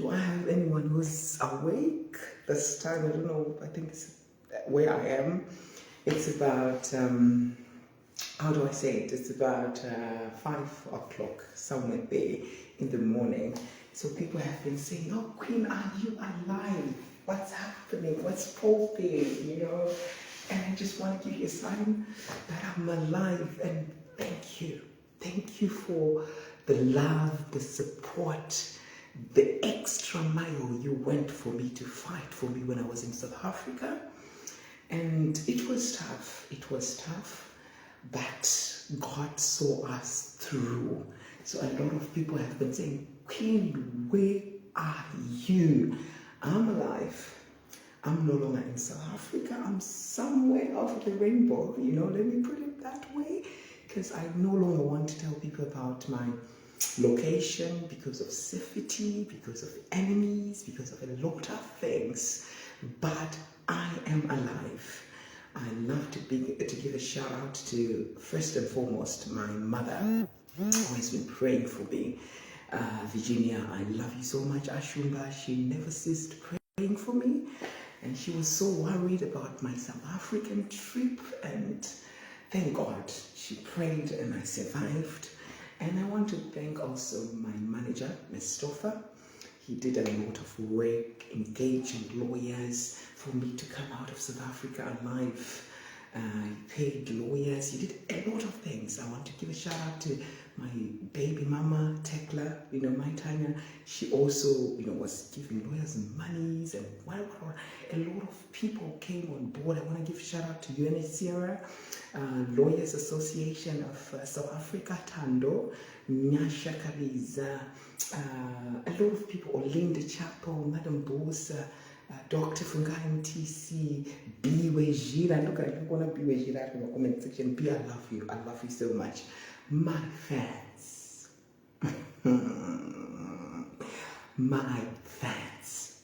Do I have anyone who's awake this time? I don't know. I think it's where I am. It's about, how do I say it? It's about 5 o'clock, somewhere there in the morning. So people have been saying, oh, Queen, are you alive? What's happening? What's popping? You know? And I just want to give you a sign that I'm alive. And thank you. Thank you for the love, the support, the extra mile you went for me to fight for me when I was in South Africa. And it was tough. It was tough. But God saw us through. So a lot of people have been saying, Queen, where are you? I'm alive. I'm no longer in South Africa. I'm somewhere over the rainbow. You know, let me put it that way. Because I no longer want to tell people about my location because of safety, because of enemies, because of a lot of things. But I am alive. I love to give a shout out to, first and foremost, my mother, who has been praying for me. Virginia, I love you so much. Ashumba, she never ceased praying for me. And she was so worried about my South African trip. And thank God she prayed and I survived. And I want to thank also my manager, Mustafa. He did a lot of work, engaging lawyers for me to come out of South Africa alive. He paid lawyers. He did a lot of things. I want to give a shout out to my baby mama, Tekla, you know, my Tanya. She also, you know, was giving lawyers monies and whatever. A lot of people came on board. I want to give a shout out to UNHCR, Lawyers Association of South Africa, Tando, Nyasha Kabiza, a lot of people, Olinda Chapel, Madam Bosa, Dr. Fungai MTC, Biwe Jira. Look, I don't want to Biwe Jira in the comment section. B, I love you. I love you so much. My fans. My fans.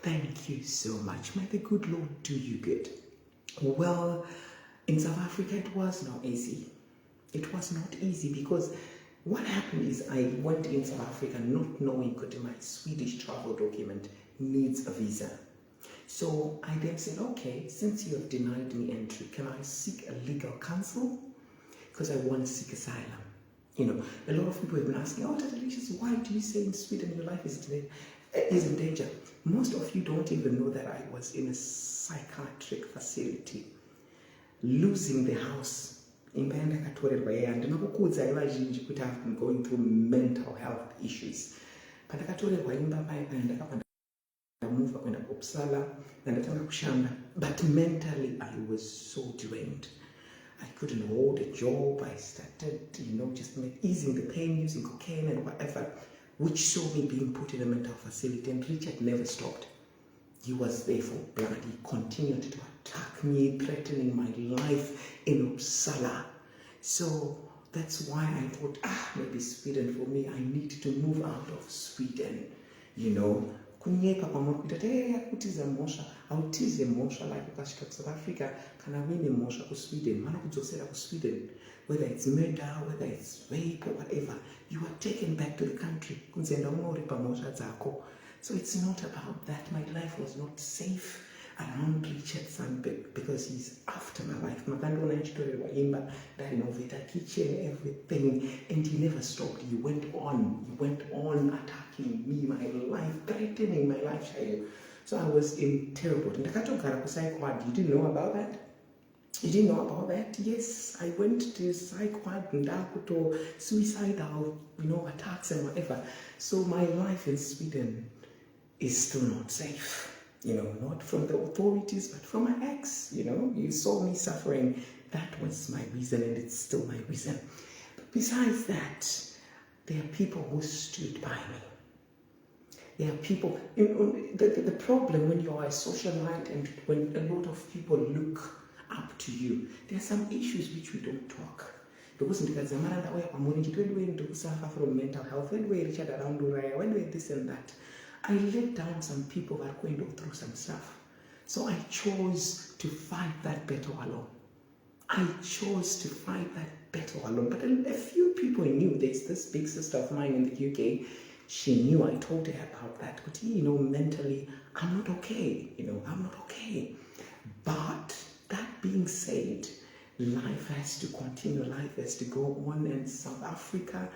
Thank you so much. May the good Lord do you good. Well, in South Africa, it was not easy. It was not easy because what happened is I went in South Africa not knowing that my Swedish travel document needs a visa. So I then said, okay, since you have denied me entry, can I seek a legal counsel? Because I want to seek asylum. You know, a lot of people have been asking, oh, Tatelicious, why do you say in Sweden your life is in danger? Most of you don't even know that I was in a psychiatric facility, losing the house. And I've been going through mental health issues. But mentally I was so drained. I couldn't hold a job. I started, you know, just easing the pain using cocaine and whatever, which saw me being put in a mental facility. And Richard never stopped. He was there for blood. He continued to attack me, threatening my life in Uppsala. So that's why I thought, maybe Sweden for me. I need to move out of Sweden, you know. Kunyeka pamoja kutiza mosha autize mosha like ukashika South Africa kana wini mosha ku Sweden mana kudzosera ku Sweden, whether it's murder, whether it's rape or whatever, you are taken back to the country kunzenda unoripa mosha dzako. So it's not about that. My life was not safe around Richard Sandberg because he's after my life. Makandona story waimba that innovator kitchen, everything, and he never stopped. He went on attacking me, my life, threatening my lifestyle. So I was in terrible. You didn't know about that? You didn't know about that? Yes, I went to psych ward and suicidal, you know, attacks and whatever. So my life in Sweden is still not safe. You know, not from the authorities, but from my ex. You know, you saw me suffering. That was my reason, and it's still my reason. But besides that, there are people who stood by me. There are people, you know, the problem when you are a socialite and when a lot of people look up to you, there are some issues which we don't talk. Because when we suffer from mental health, when we Richard around when we this and that, I let down some people that are going through some stuff. So I chose to fight that battle alone. I chose to fight that battle alone. But a few people knew there's this big sister of mine in the UK. She knew I told her about that. But, mentally, I'm not okay. I'm not okay. But that being said, life has to continue. Life has to go on. And South Africa,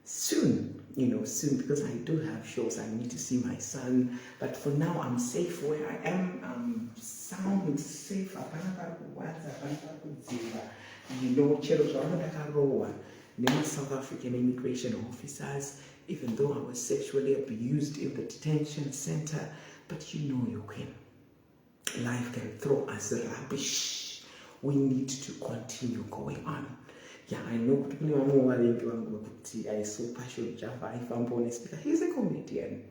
soon, soon, because I do have shows. I need to see my son. But for now, I'm safe where I am. I'm sound, safe. South African immigration officers, even though I was sexually abused in the detention center, but you Queen, life can throw us rubbish. We need to continue going on. Yeah, I know I saw Passion Java. If I'm honest, because he's a comedian.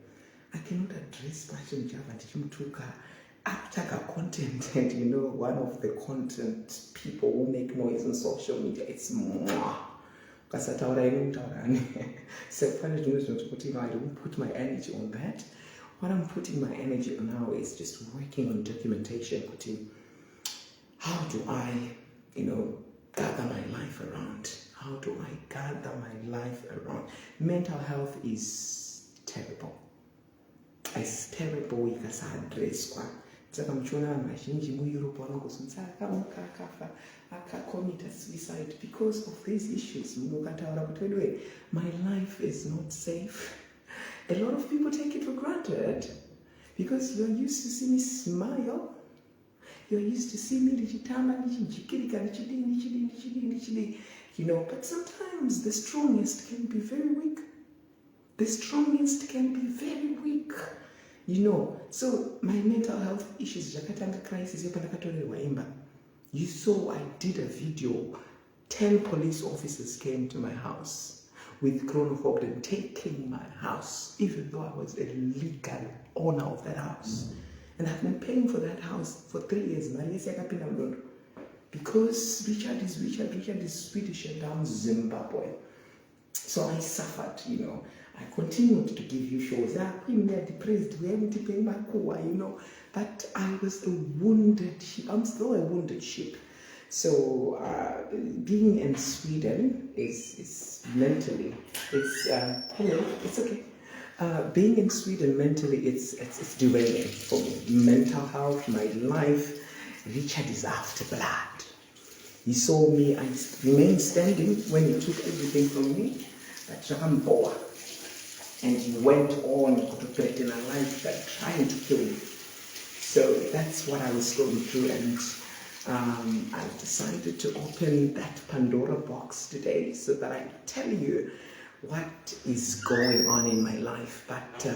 I cannot address Passion Java and Chimtuka after content, and one of the content people who make noise on social media, it's more. Because I so I don't put my energy on that. What I'm putting my energy on now is just working on documentation. How do I, gather my life around? How do I gather my life around? Mental health is terrible. It's terrible because I address one. Commit suicide because of these issues. My life is not safe. A lot of people take it for granted because you're used to see me smile. You're used to see me but sometimes the strongest can be very weak. The strongest can be very weak. So my mental health issues, Jakatanga crisis, you saw I did a video. 10 police officers came to my house with chronophobia taking my house, even though I was a legal owner of that house. And I've been paying for that house for 3 years. Because Richard is Swedish and I'm Zimbabwe. So I suffered, I continued to give you shows. We are depressed, we haven't paid my core, but I was a wounded sheep. I'm still a wounded sheep. So being in Sweden is mentally, it's okay. Being in Sweden mentally, it's derailing for me. Mental health, my life. Richard is after blood. He saw me, I remained standing when he took everything from me, but Jakamboa. And he went on to threaten a life that trying to kill me. So that's what I was going through, and I decided to open that Pandora box today so that I tell you what is going on in my life. But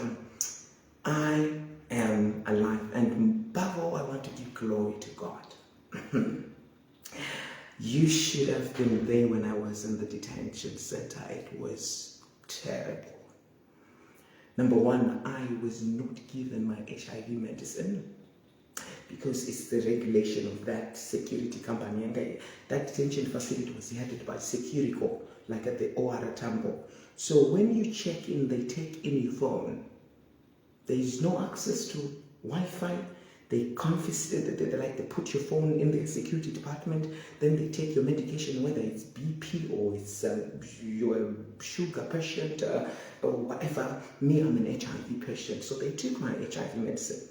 I am alive, and above all, I want to give glory to God. You should have been there when I was in the detention center. It was terrible. Number one, I was not given my HIV medicine because it's the regulation of that security company. That detention facility was headed by Securico, like at the OR Tambo. So when you check in, they take in your phone. There is no access to Wi-Fi. They confiscate, they put your phone in the security department, then they take your medication, whether it's BP or it's you're a sugar patient or whatever. Me, I'm an HIV patient, so they took my HIV medicine.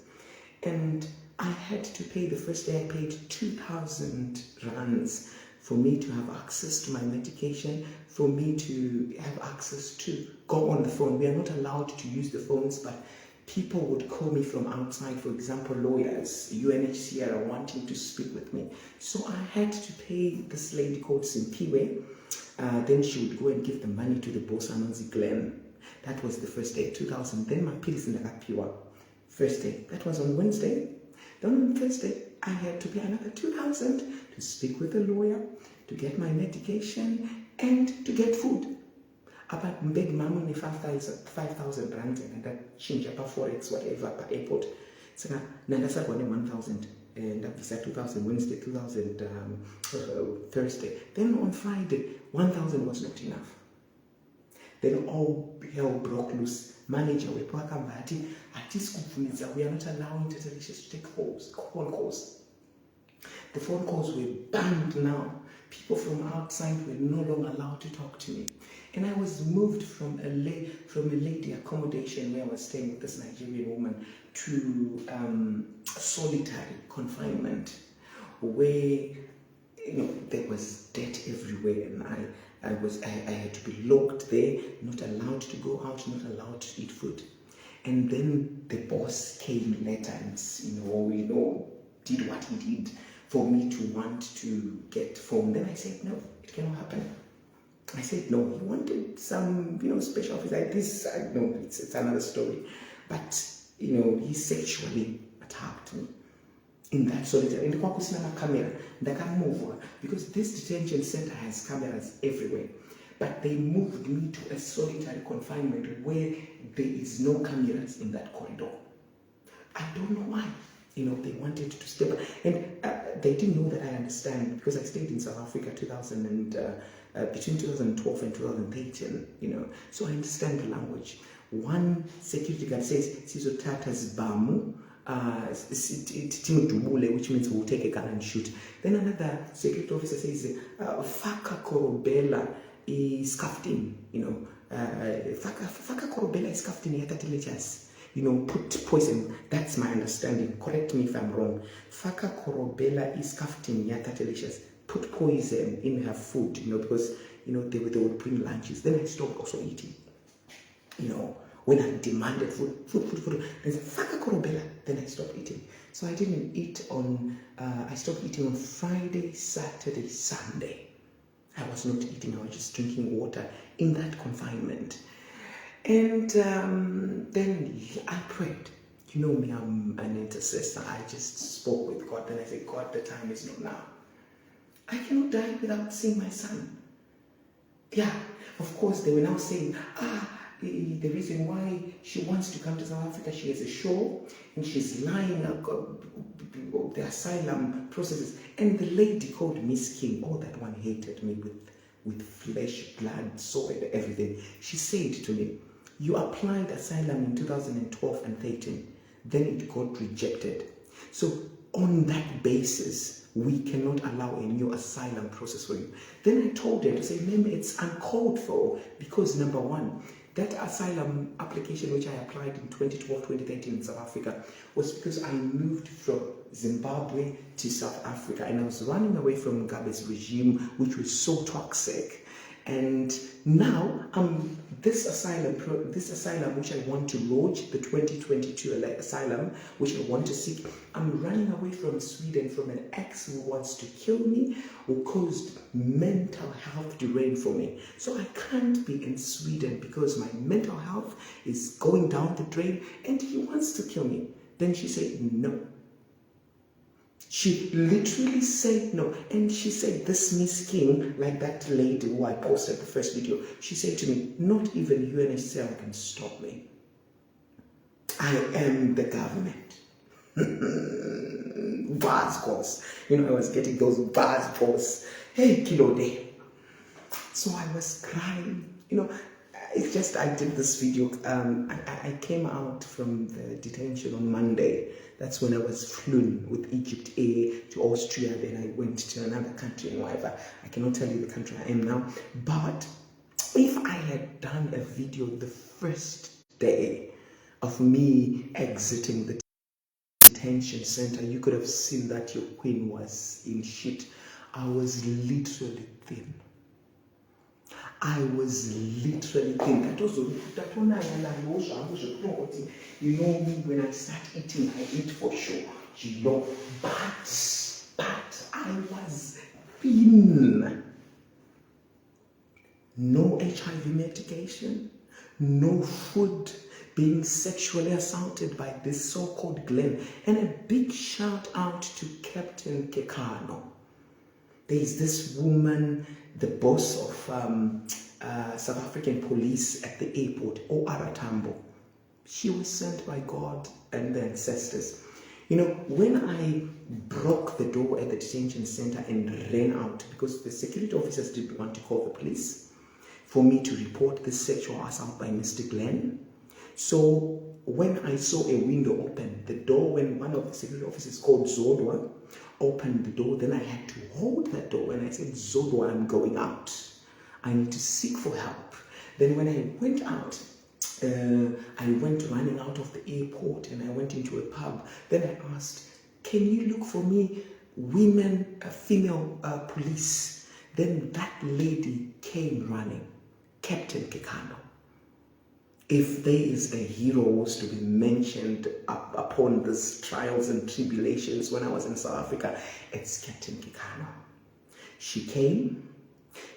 And I had to pay, the first day I paid 2,000 rands for me to have access to my medication, for me to have access to go on the phone. We are not allowed to use the phones, but people would call me from outside, for example, lawyers, UNHCR are wanting to speak with me. So I had to pay this lady called Simpiwe. Then she would go and give the money to the boss, Anonzi Glenn. That was the first day, 2,000. Then my pills in the Kapiwa. First day. That was on Wednesday. Then on Thursday, I had to pay another 2,000 to speak with a lawyer, to get my medication, and to get food. About big mamu 5,000 rand and that change up forex whatever per airport. So now that's 1,000 and that was 2,000 Wednesday, 2,000 Thursday. Then on Friday, 1,000 was not enough. Then all hell broke loose. Manager we are not allowing Tatelicious to take phone calls. The phone calls were banned now. People from outside were no longer allowed to talk to me. And I was moved from a lady accommodation where I was staying with this Nigerian woman to solitary confinement, where there was dirt everywhere, and I had to be locked there, not allowed to go out, not allowed to eat food. And then the boss came later and did what he did for me to want to get phone. Then I said, no, it cannot happen. I said, no, he wanted some, special office like this. No, it's another story. But, he sexually attacked me in that solitary. In the camera, they can move because this detention center has cameras everywhere. But they moved me to a solitary confinement where there is no cameras in that corridor. I don't know why. They wanted to stay. And they didn't know that I understand, because I stayed in South Africa between 2012 and 2013, so I understand the language. One security guard says, "Sizothatha zibamu," which means we'll take a gun and shoot. Then another security officer says, "Faka korobela iskaftin," "Faka korobela iskaftin Queen Tatelicious." Put poison. That's my understanding. Correct me if I'm wrong. Faka korobela iskaftin Queen Tatelicious. Put poison in her food, because they would bring lunches. Then I stopped also eating. When I demanded food, they said, "Faka korobela." Then I stopped eating. So I didn't eat I stopped eating on Friday, Saturday, Sunday. I was not eating, I was just drinking water in that confinement. And then I prayed. You know me, I'm an intercessor. I just spoke with God. Then I said, "God, the time is not now. I cannot die without seeing my son." Yeah, of course, they were now saying, the reason why she wants to come to South Africa, she has a show, and she's lying about the asylum processes. And the lady called Miss King, that one hated me with flesh, blood, soul, everything. She said to me, "You applied asylum in 2012 and 13, then it got rejected. So on that basis, we cannot allow a new asylum process for you." Then I told her to say, "Ma'am, it's uncalled for, because number one, that asylum application which I applied in 2012, 2013 in South Africa was because I moved from Zimbabwe to South Africa, and I was running away from Mugabe's regime, which was so toxic. And now this asylum which I want to lodge, the 2022 asylum which I want to seek, I'm running away from Sweden from an ex who wants to kill me, who caused mental health drain for me. So I can't be in Sweden because my mental health is going down the drain and he wants to kill me." Then she said, "No." She literally said no. And she said, this Miss King, like that lady who I posted the first video, she said to me, "Not even UNHCR can stop me. I am the government." Bars, boss. I was getting those bars, boss. Hey, kilo day. So I was crying. It's just, I did this video. I came out from the detention on Monday. That's when I was flown with Egypt Air to Austria. Then I went to another country and whatever. I cannot tell you the country I am now. But if I had done a video the first day of me exiting the detention center, you could have seen that your queen was in shit. I was literally thin. I was literally thin. You know me, when I start eating, I eat for sure. But I was thin. No HIV medication, no food, being sexually assaulted by this so-called Glenn. And a big shout out to Captain Kekano. There is this woman, the boss of South African police at the airport, O.R. Tambo. She was sent by God and the ancestors. When I broke the door at the detention center and ran out, because the security officers didn't want to call the police for me to report this sexual assault by Mr. Glenn. So when I saw a window open, the door, when one of the security officers called Zodwa, opened the door. Then I had to hold that door and I said, Zodo, I'm going out. I need to seek for help. Then when I went out, I went running out of the airport and I went into a pub. Then I asked, can you look for me female police? Then that lady came running, Captain Kekano. If there is a hero who was to be mentioned upon these trials and tribulations when I was in South Africa, it's Captain Kekano. She came,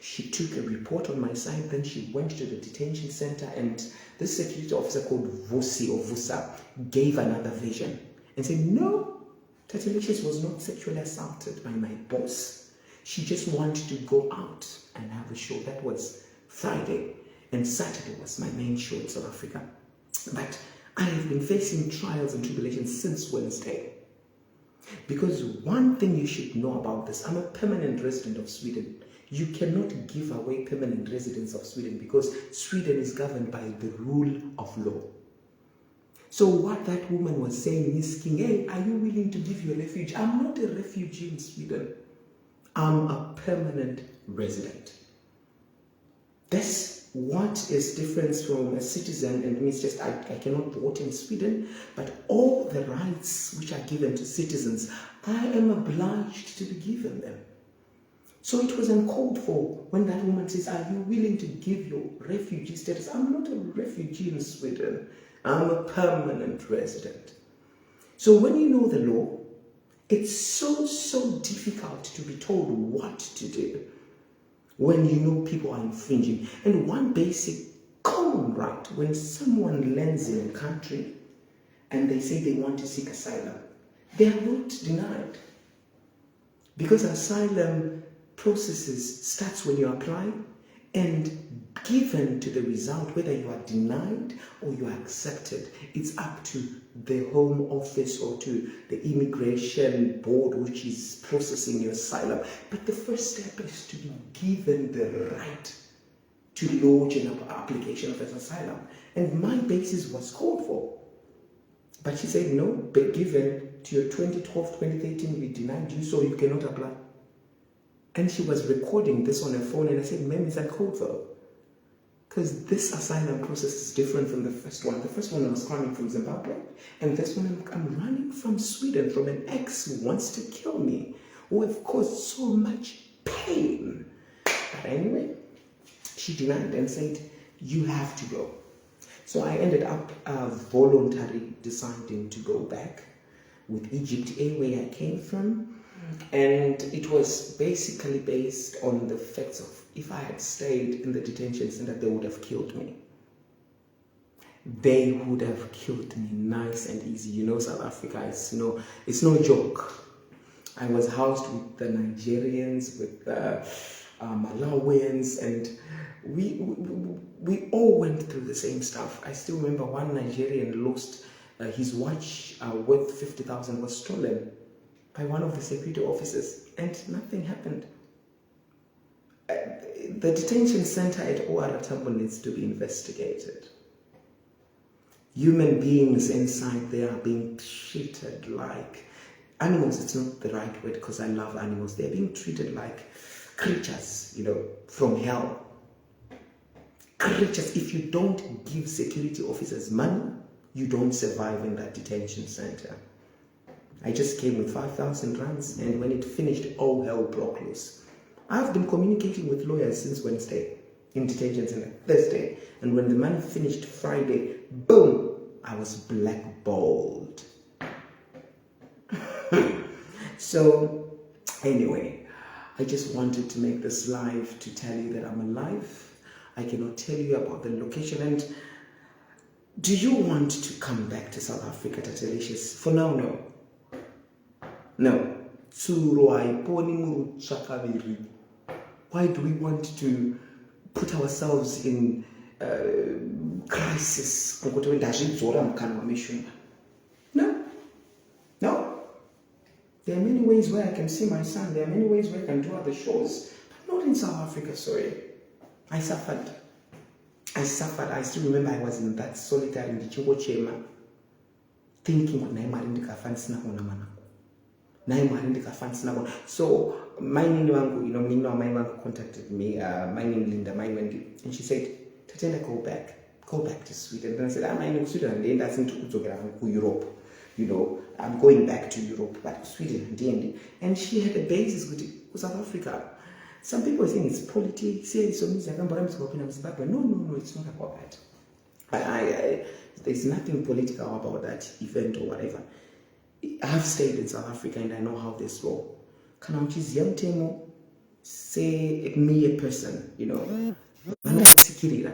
she took a report on my side, then she went to the detention center, and this security officer called Vusi or Vusa gave another version and said, no, Tatelicious was not sexually assaulted by my boss. She just wanted to go out and have a show. That was Friday. And Saturday was my main show in South Africa. But I have been facing trials and tribulations since Wednesday. Because one thing you should know about this, I'm a permanent resident of Sweden. You cannot give away permanent residence of Sweden because Sweden is governed by the rule of law. So what that woman was saying, Miss King, hey, are you willing to give your refuge? I'm not a refugee in Sweden. I'm a permanent resident. That's what is different from a citizen, and means just I cannot vote in Sweden, but all the rights which are given to citizens, I am obliged to be given them. So it was uncalled for when that woman says, are you willing to give your refugee status? I'm not a refugee in Sweden. I'm a permanent resident. So when you know the law, it's so difficult to be told what to do when you know people are infringing. And one basic common right, when someone lands in a country and they say they want to seek asylum, they are not denied. Because asylum processes starts when you apply, and given to the result, whether you are denied or you are accepted, it's up to the Home Office or to the Immigration Board, which is processing your asylum. But the first step is to be given the right to lodge an application of asylum. And my basis was called for. But she said, no, but given to your 2012, 2013, we denied you, so you cannot apply. And she was recording this on her phone, and I said, ma'am, is that code though? Because this asylum process is different from the first one. The first one I was coming from Zimbabwe, and this one I'm running from Sweden, from an ex who wants to kill me, who have caused so much pain. But anyway, she denied and said, you have to go. So I ended up voluntarily deciding to go back with Egypt Air, where I came from. And it was basically based on the facts of, if I had stayed in the detention center, they would have killed me. They would have killed me nice and easy. You know, South Africa, it's no joke. I was housed with the Nigerians, with the Malawians, and we all went through the same stuff. I still remember one Nigerian lost his watch worth 50,000 was stolen by one of the security officers, and nothing happened. The detention center at OR Tambo needs to be investigated. Human beings inside there are being treated like animals. It's not the right word because I love animals. They're being treated like creatures, from hell. Creatures. If you don't give security officers money, you don't survive in that detention center. I just came with 5,000 rands, and when it finished, all hell broke loose. I've been communicating with lawyers since Wednesday in detention center, Thursday, and when the money finished Friday, boom, I was blackballed. So, anyway, I just wanted to make this live to tell you that I'm alive. I cannot tell you about the location. And do you want to come back to South Africa, Tatelicious? For now, no. No. Why do we want to put ourselves in crisis? No. No. There are many ways where I can see my son. There are many ways where I can do other shows. But not in South Africa, sorry. I suffered. I still remember I was in that solitary chema, thinking naye mwari ndikafanisina bona. So my nini wangu, mnini wa mai wangu contacted me, my name Linda, my Wendy, and she said, Tatenda, go back to Sweden. And I said, I'm in Sweden, and I think to Europe. I'm going back to Europe, but Sweden, and she had a basis with South Africa. Some people think it's politics. No, it's not about that. There's nothing political about that event or whatever. I've stayed in South Africa and I know how they roll. Kana uchizia mtemo, say me a person, vanokusikirira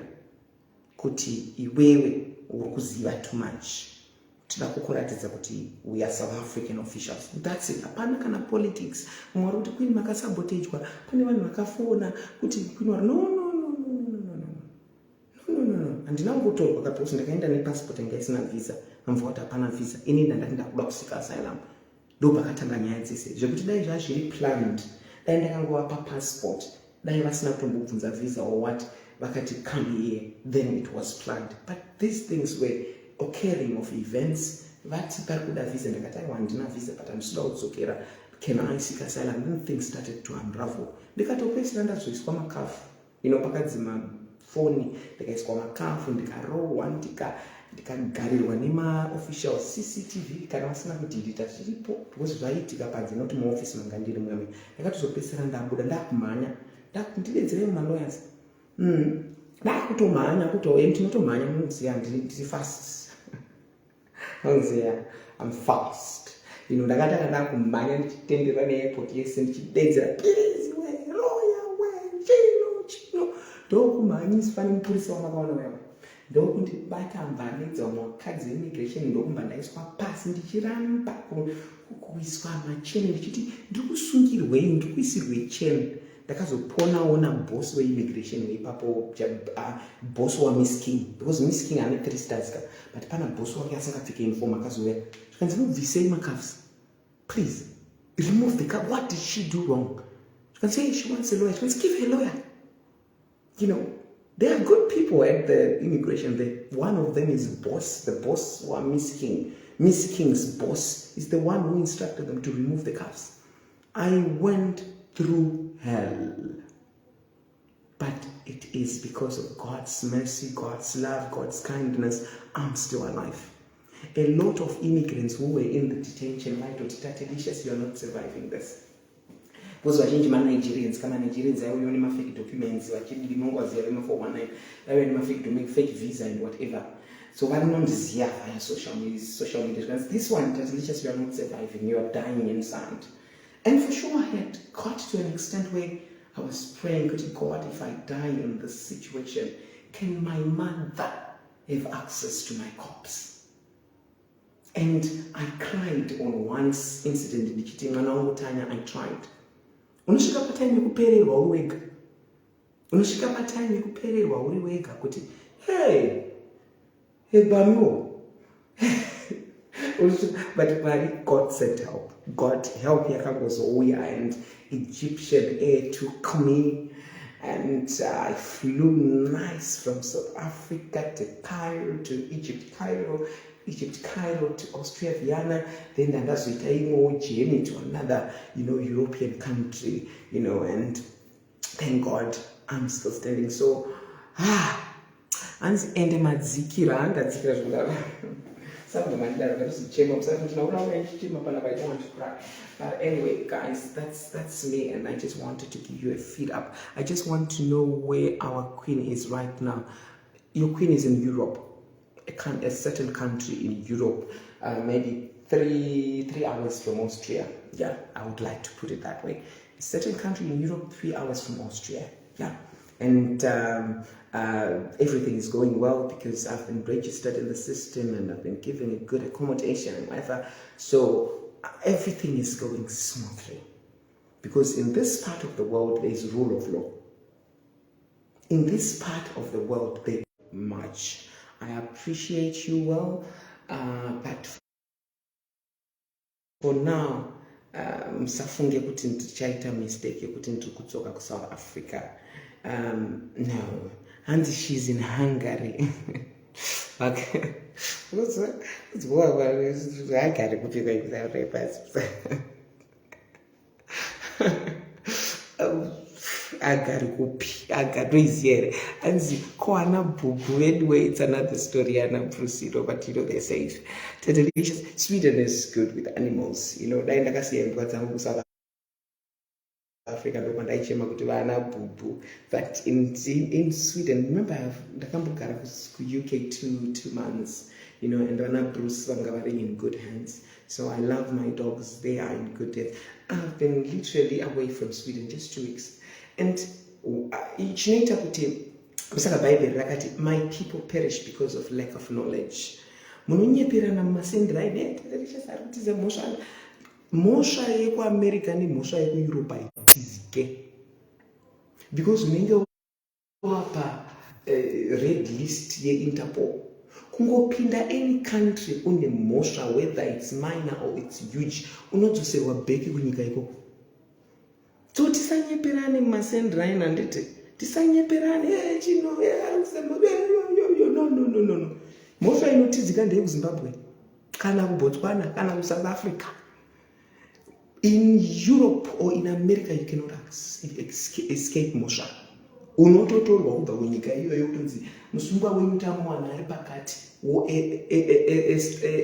kuti iwewe urikuziva too much. Tinakukuratidza kuti we are South African officials. That's it. Hapana kana politics. Mwari kuti Queen makasabotejwa. Pane vanhu vakafona kuti Queen wari no. Andina kutorwa kaposi ndakaenda nepassport yanga isina visa. Amva kuti hapana visa. Ini ndakuda kusvika asylum. Ndo pakatanga nyaya dzese. Zvekuti dai zvazviri planned. Dai ndakangova passport. Dai vasina kutombobvunza visa or what. Vakati come here. Then it was planned. But these things were occurring of events. Vati parikuda visa ndakati handina visa but ndinoda kudzokera. Can I seek asylum? Then things started to unravel. Ndikatopedzisira ndazoiswa makafu. Pakadzima foni ndikaiswa makafu ndikarohwa ndikagarirwa nemaofficials CCTV kana vasina kudhirita zviripo because zvaiitika panze noti muofisi manga ndiri mweme. Ndakatozopedzisira ndabuda ndakumhanya ndidedzere mumalawyers. Ndakutomhanya kuti ndinotomhanya munoziya ndiri fast. Munoziya I'm fast. Ndakatanga ndakumhanya ndichitendera neairport yese ndichidedzera please we lawyer we chino ndokumhanyisa fane mupurisa wamakaona wewe. Ndokundibata mbanedza mwakadzi immigration ndokumba ndaiswa pasi ndichiramba kuiswa macheni ndichiti ndikusungirwei ndikuisirwei cheni. Ndakazoponawo nabosi weimmigration weipapo bosi waMiss King because Miss King ane 3 stars ka but pana bosi wake asingapfeke uniform akazouya zvikanzi mubvisei macuffs please remove the cuff. What did she do wrong? Zvikanzi she wants a lawyer. Let's give her a lawyer. There are good people at the immigration there. One of them is the boss wa Miss King. Miss King's boss is the one who instructed them to remove the cuffs. I went through hell. But it is because of God's mercy, God's love, God's kindness, I'm still alive. A lot of immigrants who were in the detention might Queen Tatelicious, you are not surviving this. Because vazhinji Nigerians, kama Nigerians aiuya nemafake documents, vachidi mongoziya vema 419, aiuya nemafake fake visa and whatever. So vanondiziya via social media. This one, Tatelicious, you are not surviving, you are dying inside. And for sure, I had got to an extent where I was praying, God, if I die in this situation, can my mother have access to my corpse? And I cried on one incident in Tanya. I tried. Unoshika patime yekupererwa uri wega. Unoshika patime yekupererwa uri wega kuti hey bambo. But God sent help. God help yakangozouya and Egyptian air took me and I flew nice from South Africa to Cairo to Egypt Cairo to Austria Vienna, then ndazoita more journey to another European country, and thank God I'm still standing. So ende madzikira andadzikira zvakadaro. But anyway, guys, that's me, and I just wanted to give you a feed up. I just want to know where our Queen is right now. Your Queen is in Europe, a certain country in Europe, maybe three hours from Austria. Yeah, I would like to put it that way. A certain country in Europe, 3 hours from Austria. Yeah, and everything is going well because I've been registered in the system and I've been given a good accommodation and whatever. So everything is going smoothly because in this part of the world there is rule of law. In this part of the world there is much. I appreciate you well, but for now, msafunge kuti ndichaita mistake yekuti ndiri kudzoka ku South Africa. No, and she's in Hungary. Okay. Hungary kupika agari kupi agatoiziya here hanzi koana bhubhu anyway. It's another story, ana Brusino, but they say Tatelicious. Sweden is good with animals, dai ndakasiya imbwa dzangu kuSouth Africa ndokandaichema kuti vana bhubhu. But in Sweden, remember ndakambogara kuUK 2 months, and vana Bruce vanga vari in good hands. So I love my dogs. They are in good hands. I've been literally away from Sweden just 2 weeks. And chinoita kuti kusaka bhaibheri rakati my people perish because of lack of knowledge. Munonyeperana mumasenderaine ari kutiza mhosva yekuamerica nemhosva yekueurope haitizike, because unenge wapa red list yeInterpol. Kungopinda any country une mhosva, whether it's minor or it's huge, unodzoserwa bheki kunyika ikoko. So tisanyeperane mumasenderaine, handiti tisanyeperane no. Mhosva inotizika ndeyekuZimbabwe kana kuBotswana kana kuSouth Africa. In Europe or in America, you cannot escape mhosva. Unototorwa kubva kunyika iyoyo kutonzi musungwa wenyu tamuwana ari pakati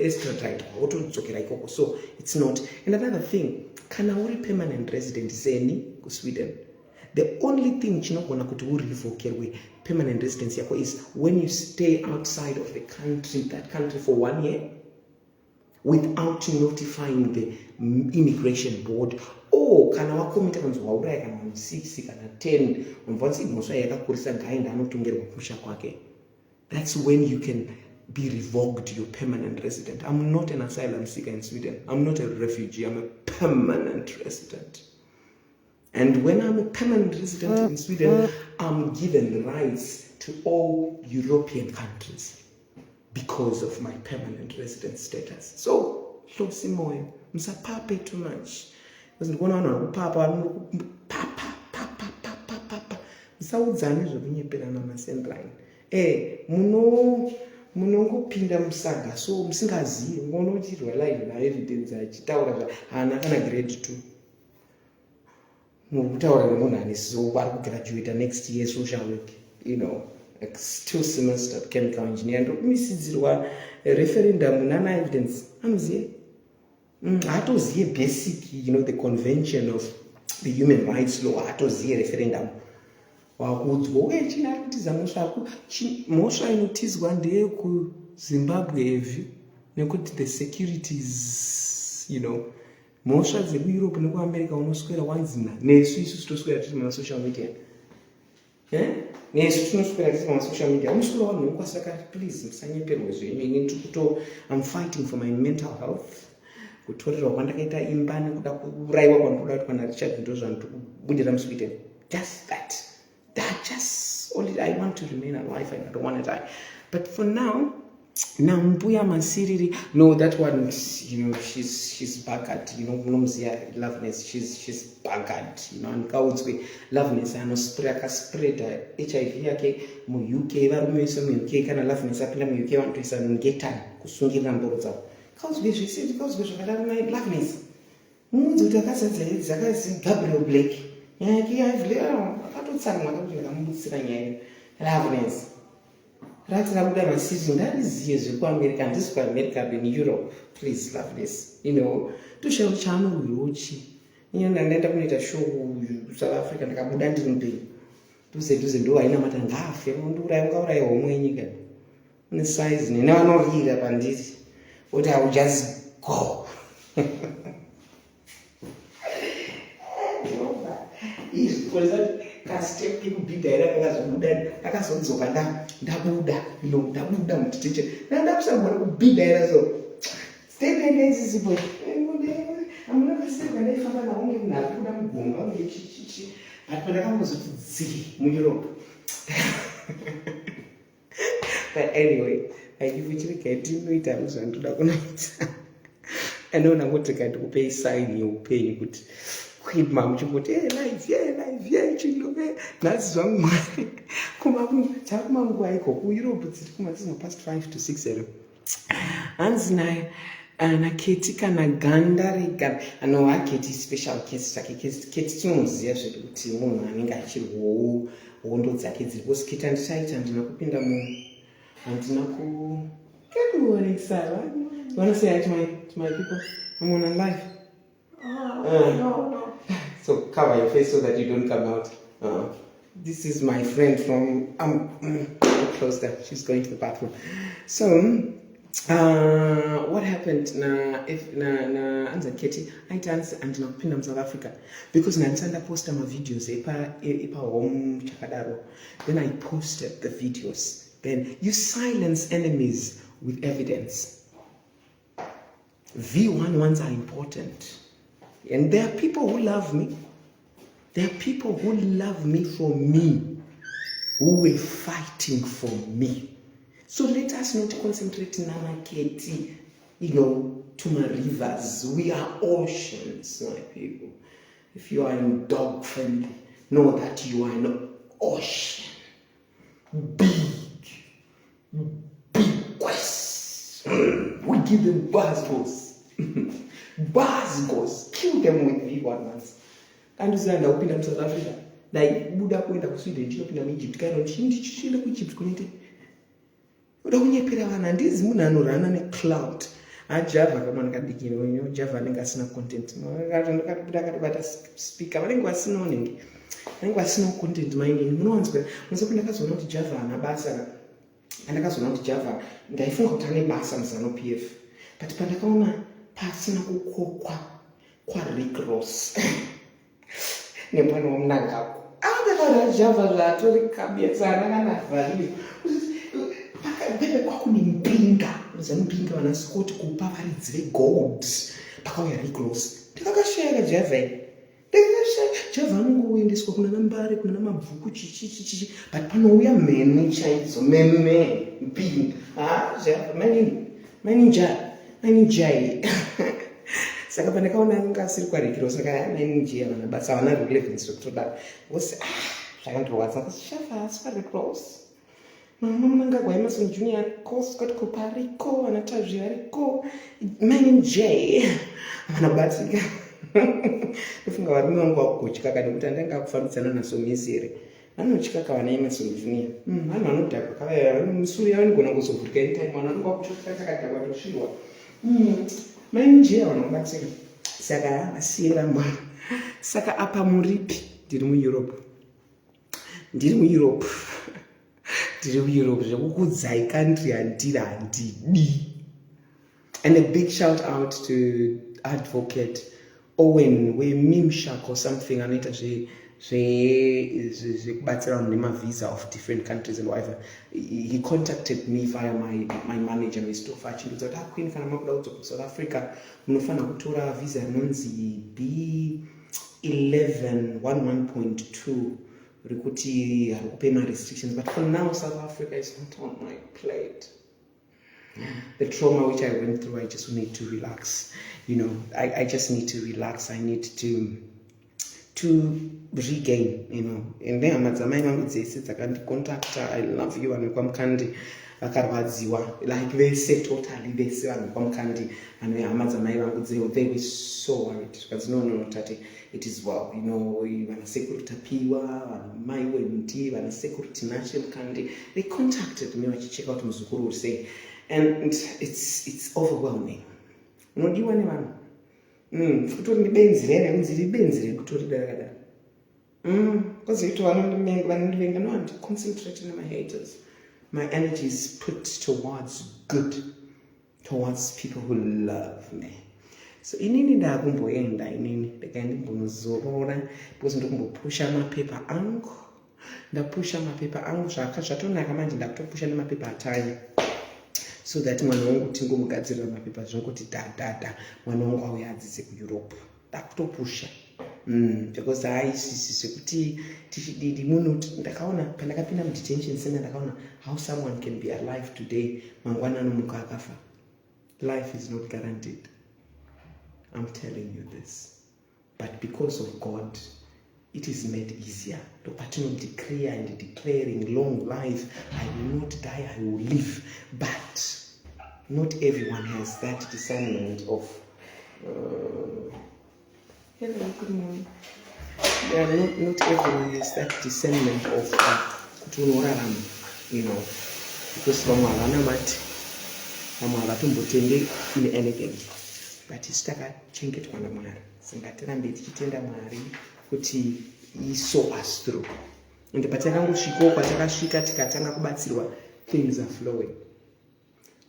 extradite wotodzokera ikoko. So it's not. And another thing, kana uri permanent resident seni kuSweden, the only thing chinogona kuti urevokerwe permanent residence yako is when you stay outside of that country for 1 year without notifying the immigration board, or kana wakomita kunzi wauraya kana 6 kana 10 unvonzi mhosva yakakurisa ngaenda anotongerwa kumusha kwake. That's when you can be revoked your permanent resident. I'm not an asylum seeker in Sweden. I'm not a refugee. I'm a permanent resident. And when I'm a permanent resident in Sweden, I'm given rights to all European countries because of my permanent resident status. So, hlosi moyo, musapape too much. Because ndikuona vanhu varikupapa, musaudzane zvekunyeperana masenderaine. Munongopinda musaga, so musingazivi, ngonochirwa live naevidence achitaura haana kana grade 2. Mukutaura nemunhu anesiso ari kugraduate next year social work, like 2 semester chemical engineer. Ndokumisidzirwa referendum nana evidence anoziye haatoziye basic, the convention of the human rights law, haatoziye referendum. Wakuudzwa chini ari kutiza mhosva inotizwa ndeyekuZimbabwe evhi nekuti the securities, mhosva dzekueurope nekuamerica unoswera wanzina. Nesu isusu toswera tiri mumasocial media, nesu tinoswera tiri mumasocial media. Unoswera vanhu vokwasaka, please musanyeperwe zvenyu. I'm fighting for my mental health. Kutorerwa kwandakaita imba nekuda kuurayiwa kwandoda kuti kana Richard ndozvandirikubudira muSweden. Just that. Just only I want to remain alive and I don't want to die. But for now, Nambuya Masiriri, no, that one, she's bagged, Nomzia Loveness, she's bagged, and Kaudzwe Loveness, and spread HIV yake mu UK, varumeso mu UK, kana Loveness apinda mu UK want to say ngetan kusungira mboro dzavo. Kaudzwe zvakadaro na Loveness. Munzi kuti akazadza dzakazi Gabriel Blake. Yake akatotsamwa kuti ndakamubutsira nyaya Loveness. Right now, I'm sitting that is years with America, this for America in Europe. Please, Loveness. To show channel Uchi. And then I'm going to show South Africa and Kabudan didn't pay. To say, do I know what I'm half? You won't do that home when you get. And the size, you never know here upon this. But I will just go. Was that? Step people be direct as Buddha, Akasonzoka, Dabuda, teacher. Now that's someone be there. So stay there, guys. I'm not saying when I found out only Nabuda, Bunga, but when I was see Europe. But anyway, I give it a $2 times and to the I know I'm going to pay sign you pay good. Queen mom chikuti live chilobe nazwa kuma chakuma nguwa iko ku Europe tsiri kuma past 5 to 6 hanzi naye Keti kana ganda rega Keti special case chake Keti tinoziva zvekuti munhu anenge achirwawo hondo dzake dziri kusikita ndichaita handina kupinda munhu handina ku Can you want to say what? You want to say hi to my people? I'm on live. No. So cover your face so that you don't come out. This is my friend from close there. She's going to the bathroom. So what happened anza Keti I dance and ndinokupinda South Africa because ndandisanda posta my videos epa home chakadaro. Then I posted the videos. Then you silence enemies with evidence. V11s are important. And there are people who love me. There are people who love me for me, who were fighting for me. So let us not concentrate in Keti, to my rivers. We are oceans, my people. If you are in dog friendly, know that you are an ocean. Big quest. We give them buzzwords. Buzzwords. Kill them with V11s. And you say, I'm South Africa. Like, Buddha kuenda ku Sweden, ndinopinda mu Egypt. Kana ndichinde ku Egypt kunite. Uda kunyepera vana ndizi munhu anorana necloud. Java kama ndikadikira wenyo Java anenge asina content. Ndakabuda akabata speaker vanenge vasinawo nenge. Vanenge vasinawo content mainini. Munowanzwa munozokuenda kazoona kuti Java ana basa. Andakazoona kuti Java ndaifunga kuti ane basa muzano PF. But pandakaona pasina kukokwa kwaRick Ross. Nemwana womnangako. Ndakaona Java zvatori kabetsana kana vhalio. Pakabebe kwakune mpinga. Mpinga vanasikoti kupa varidzi vegold. Pakauya Rick Ross. Ndakakashayira Java. Java anongoendeswa kuna nambari kuna namabhuku chichi. But panouya mene chaidzo meme mpinga. Java mani jai. Saka pandakaona anga asiri kwaRick Ross saka manager vana basa vana relevance zvekutodaro wose zvakandorwadza kushava asi kwaRick Ross mama munanga gwaemerson junior course kwati kupariko anatazvi variko manager vanabatsika ufunga varume vangu vakugotya kana kuti andanga akufambidzana naso misere vanotya kavana emerson junior vanhu vanodhakwa kavaya misuri yavo inogona kuzovhurika anytime vanhu vanenge vakuchoka chakadhakwa toshirwa manager vanobatsika saka asiyira mwana saka apa muripi ndiri muEurope zvekukudzai country handidi. And a big shout out to Advocate Owen weMimshak or something anoita zvekubatsira vanhu nemavisa of different countries and whatever. He contacted me via my manager Mr. Achindudza kuti Queen kana makuda kudzoka South Africa munofanira kutora visa rinonzi B11 11.2 rikuti harikupe restrictions, but for now South Africa is not on my plate. The trauma which I went through, I just need to relax. I just need to relax. I need to regain, and then madzamai vangu dzese dzakandicontacta, I love you vanhu vekwamukandi vakarwadziwa, like vese totally vese vanhu vekwamukandi vanhu vehama dzamai vangu dzeo, they were so worried because no tate, it is well, vana security tapiwa vanhu mai wemuti vana security nashe mukandi, they contacted me vachicheka kuti muzukuru uri sei, and it's overwhelming. Unodiwa nevanhu kutori nebenzi riri benzi rekutori darakadara kozoito vanondivenga no I'm concentrating on my haters. My energy is put towards good, towards people who love me. So inini ndakumboenda ndakaenda kumbonozorora because ndokumbopusha mapepa angu, ndapusha mapepa angu zvatonaka manje ndakutopusha nemapepa atanya, so that mwana wangu tingomugadzirira mapepa zvokuti dada mwana wangu auya adzidze kuEurope ndakutopusha because haisisi kuti tichididi munhu ndakaona pandakapinda mudetention center ndakaona how someone can be alive today mangwana anomuka akafa. Life is not guaranteed, I'm telling you this, but because of God it is made easier. Patino declare and declaring long life, I will not die, I will live. But not everyone has that discernment of hello, good morning. Yeah, not everyone has that discernment of you know, because vamwe havana mati, vamwe havatombotendi in anything, but isu takachengetwa naMwari, ngatirambe tichitenda Mwari kuti he saw us through. And patakangosvikawo kwatakasvika tikatanga kubatsirwa, things are flowing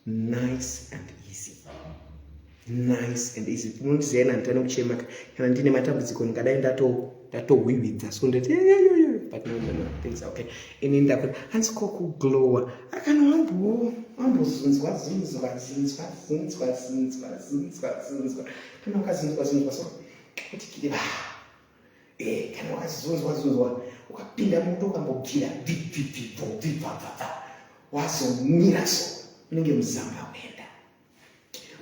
nice and easy. Nice and easy. Unondiziva nditane kuchema kana ndine matambudziko ndingadai ndatohwihwidza so ndati but no, things are okay. Ini ndakati handisiko kuglowa akana wambozunzwa kana wakazinzwa so kuti kidi kana wakazunzwa ukapinda muto ukambobvira wazomira so unenge muzamba kuenda,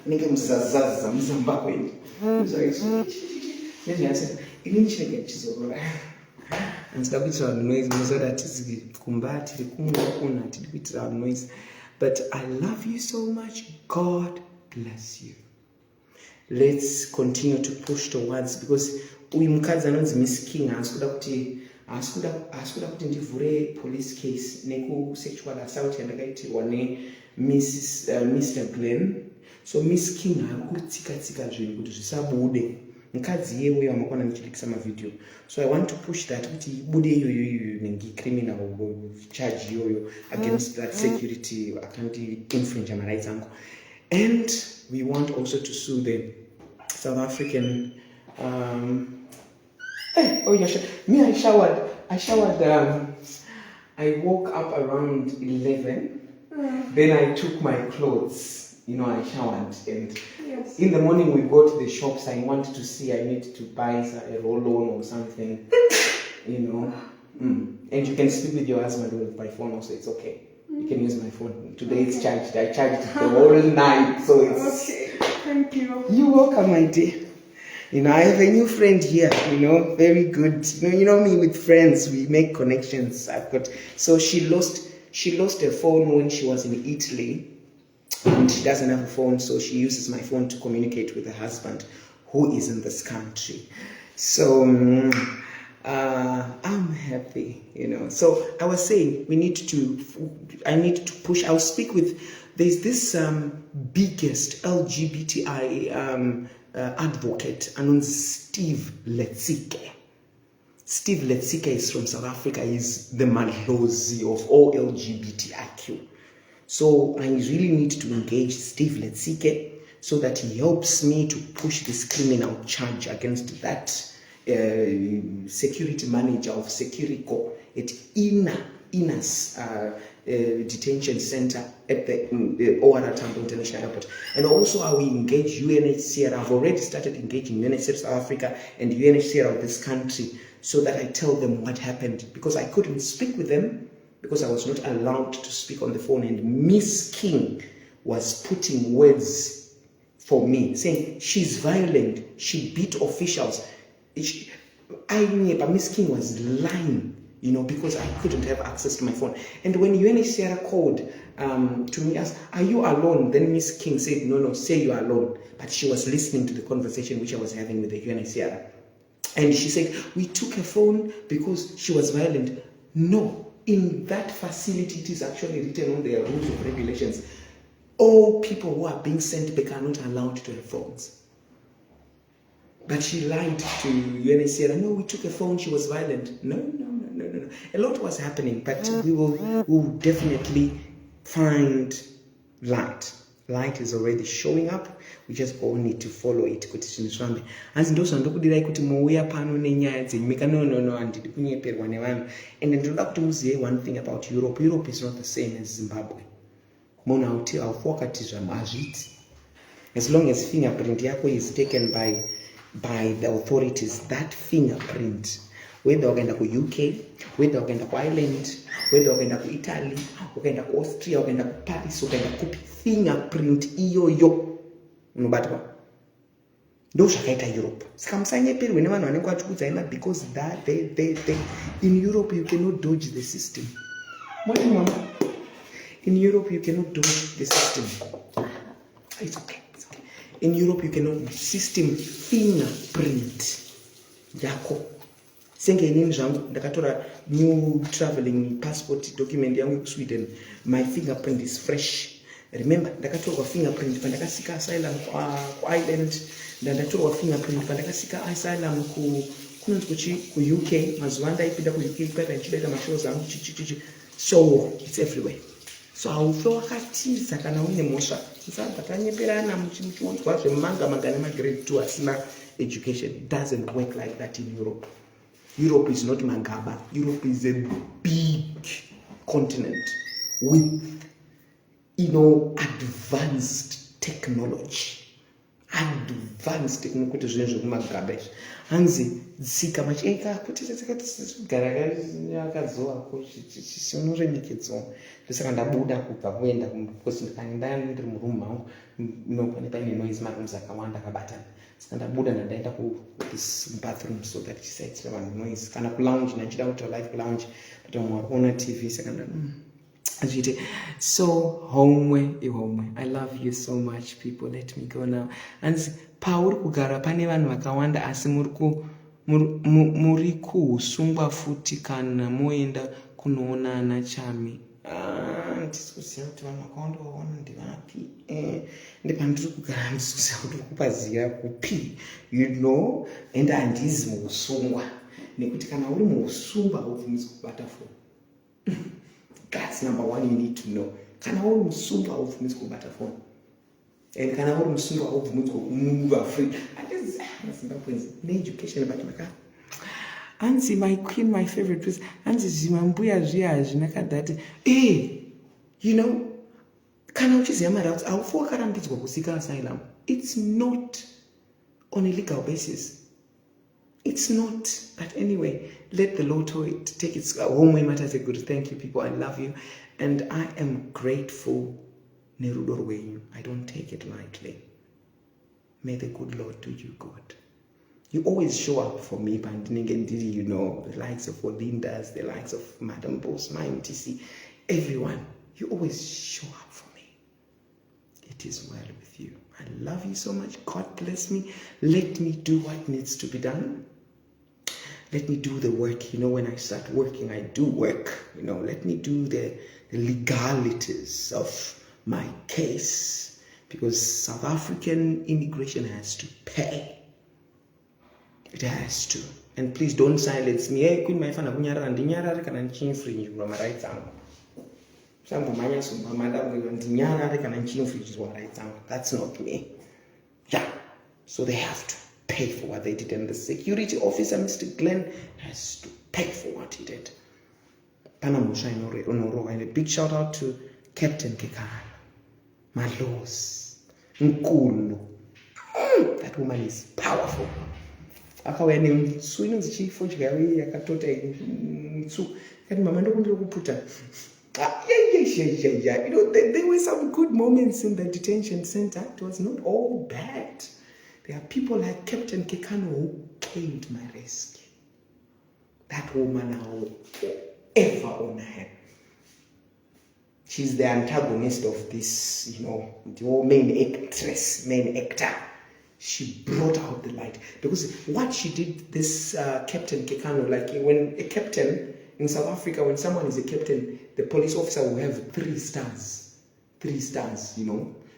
unenge muzazaza muzamba kuenda. Ini chinenge chizorora handida kuitira vanhu noise, munoziva kuti hatisi kumba tiri kumwe hatidi kuitira vanhu noise, but I love you so much. God bless you. Let's continue to push towards, because uyu mukadzi anonzi Miss King haasi kuda kuti ndivhure police case nekusexual assault yandakaitirwa Mr. Glenn. So Miss King hakutsika zvinhu kuti zvisabude. Mukadzi iyewe wamakona ndichirikisa mavideo, so I want to push that kuti ibude iyoyo nengi criminal charge iyoyo against that security akanti infringe my rights angu. And we want also to sue the South African me, I showered, I woke up around 11, then I took my clothes, you know, I showered, and yes. In the morning we go to the shops. I wanted to see, I need to buy a roll-on or something, you know, and you can speak with your husband by phone also, it's okay. You can use my phone. Today it's charged, I charged it the whole night, so it's... Okay, thank you. You're welcome, my dear. You know, I have a new friend here, you know, very good. You know me with friends, we make connections. So she lost her phone when she was in Italy, and she doesn't have a phone, so she uses my phone to communicate with her husband, who is in this country. So I'm happy, you know. So I was saying, I need to push. I'll speak with, there's this biggest LGBTI advocate, and Steve Letsike. Steve Letsike is from South Africa. He's the Madlozi of all LGBTIQ. So I really need to engage Steve Letsike so that he helps me to push this criminal charge against that security manager of Securico at Inas detention center at the OR Tambo International Airport. And also I will engage UNHCR. I've already started engaging UNHCR South Africa and UNHCR of this country so that I tell them what happened, because I couldn't speak with them because I was not allowed to speak on the phone, and Miss King was putting words for me saying she's violent, she beat officials. But Miss King was lying, you know, because I couldn't have access to my phone. And when UNHCR called to me, asked, "Are you alone?" Then Miss King said, "No, say you are alone." But she was listening to the conversation which I was having with the UNHCR. And she said, "We took her phone because she was violent." No, in that facility, it is actually written on their rules of regulations. All people who are being sent back are not allowed to have phones. But she lied to UNHCR. "No, we took her phone, she was violent." No. A lot was happening, but we will definitely find light. Light is already showing up. We just all need to follow it. As ndoso ndokudirai kuti mouya pano nenyaya dzenyika. No, handidi kunyeperwa nevanhu. And ndoda kuti muzive one thing about Europe. Europe is not the same as Zimbabwe. Munhu haufuwakati zvamu hazviti. As long as fingerprint yako is taken by the authorities, that fingerprint, whether ukaenda ku UK, whether ukaenda ku Ireland, whether ukaenda ku Italy, ukaenda ku Austria, ukaenda ku Paris, ukaenda kupi, fingerprint iyoyo unobatwa. Ndo zvakaita Europe. Saka musanyeperwe nevanhu vanenge vachikudzai because that they in Europe you cannot dodge the system. In Europe you cannot dodge the system. It's okay. It's okay. In Europe, you can system fingerprint. Yako. Senge inini zvangu ndakatora new traveling passport document yangu kuSweden. My fingerprint is fresh. Remember, ndakatorwa fingerprint pandakasika asylum kuIreland, ndatorwa fingerprint pandakasika asylum kunonzi kuUK. Mazuva ndaipinda kuUK kwata ndichidaita mashows angu chichichichi. So it's everywhere. So haufe wakatiza kana uine mhosva. Saka tanyeperana muchiunzwa zvemanga magana magrade 2 asina education. It doesn't work like that in Europe. Europe is not Magaba. Europe is a big continent with, advanced technology. Advanced technology zvinhu zvemagaba. Hanzi tsika macheka kuti gara yakazoa chinoremekedzwa. Saka ndabuda kubva kuenda because ndikanga ndiri muroom mangu pane paine noise marooms akawanda akabatana. Saka ndabuda ndaenda this bathroom so that chisaitira vanhu noise. Kana kulounge ndachida kuti live lounge but vamwe vari kuona TV saka azviite. So home. I love you so much people. Let me go now. Hanzi pauri kugara pane vanhu vakawanda asi muri kuhusungwa futi kana moenda kunoonana chami. Ndisikuziva kuti vanhu vakawanda vaona ndivapi. Ndepandiri kugara ndisikuziva kuti kupaziva kupi. And handizi muhusungwa. Nekuti kana uri muhusungwa haubvumidzwi kubata phone. That's number one you need to know. Kana uri musungwa haubvumidzwi kubata phone. And kana uri musungwa haubvumidzwi kumove free. Zimbabweans education but maka. Hanzi my queen, my favorite place. Hanzi zvimambuya zviya zvinakadati. Kana uchiziva marauts, haufi wakarambidzwa kusika asylum. It's not on a legal basis. It's not. But anyway, let the law take its home way matters. A good thank you, people. I love you. And I am grateful. Nerudo rwenyu. I don't take it lightly. May the good Lord do you good. You always show up for me, Pandingendiri, the likes of Olindas, the likes of Madam Boss, my MTC, everyone. You always show up for me. It is well with you. I love you so much. God bless me. Let me do what needs to be done. Let me do the work. When I start working, I do work. Let me do the legalities of my case. Because South African immigration has to pay. It has to. And please don't silence me. Hey, Queen, my fan, ndinyarare kana nchinfringe my rights angu. Sambomanya sumbamanda ndinyarare kana nchinfringe my rights angu. That's not me. Yeah. So they have to pay for what they did. And the security officer, Mr. Glenn, has to pay for what he did. And a big shout out to Captain Kekana. Malos. Nkulu. That woman is powerful. Akauya nemutsu inonzi chifodya yakatota mutsu kati mama ndokundiri kuputa. There were some good moments in the detention center. It was not all bad. There are people like Captain Kekano who came to my rescue. That woman I will forever honor her. She's the antagonist of this, the main actress, main actor. She brought out the light. Because what she did, this Captain Kekano, like when a captain in South Africa, when someone is a captain, the police officer will have 3 stars. 3 stars,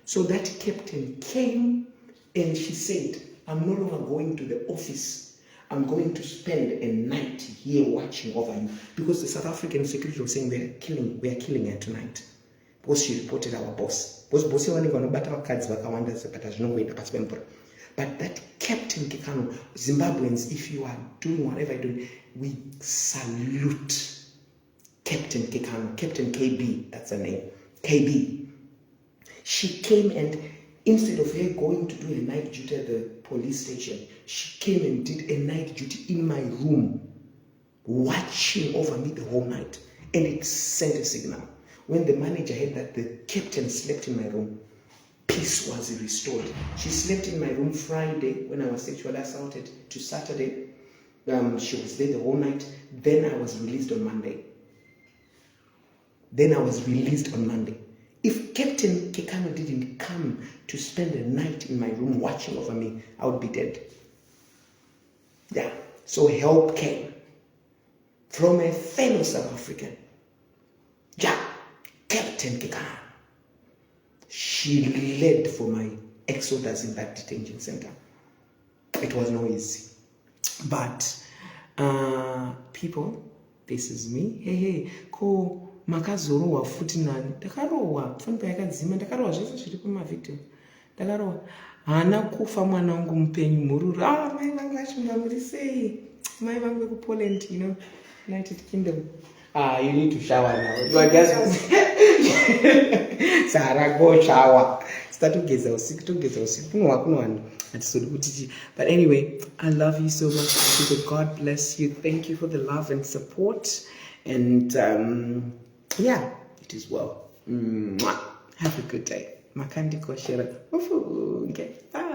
So that captain came and she said, I'm no longer going to the office. I'm going to spend a night here watching over you. Because the South African security was saying, we are killing her tonight. Because she reported our boss. Because boss but that Captain Kekano, Zimbabweans, if you are doing whatever you're doing, we salute Captain Kekano, Captain KB, that's her name, KB. She came and instead of her going to do a night duty at the police station, she came and did a night duty in my room, watching over me the whole night. And it sent a signal. When the manager heard that the captain slept in my room, peace was restored. She slept in my room Friday when I was sexually assaulted to Saturday. She was there the whole night. Then I was released on Monday. If Captain Kekano didn't come to spend a night in my room watching over me, I would be dead. Yeah, so help came from a fellow South African. Yeah, Captain Kekano. She led for my exodus in that detention center. It was no easy. But people, this is me. Hey, ko makazorowa futi nani. Ndakarowa, foni yakadzima, ndakarowa zvese zviri kumavideo. Ndakarowa. Hana kufa mwana wangu mupenyu mururu. Mai vangu vachunga muri sei? Mai vangu ku Poland, United Kingdom. You need to shower now. You are just Sarah, go shower. Start to get usiku. But anyway, I love you so much. God bless you. Thank you for the love and support. And yeah, it is well. Have a good day. Makandi koshera. Okay. Bye.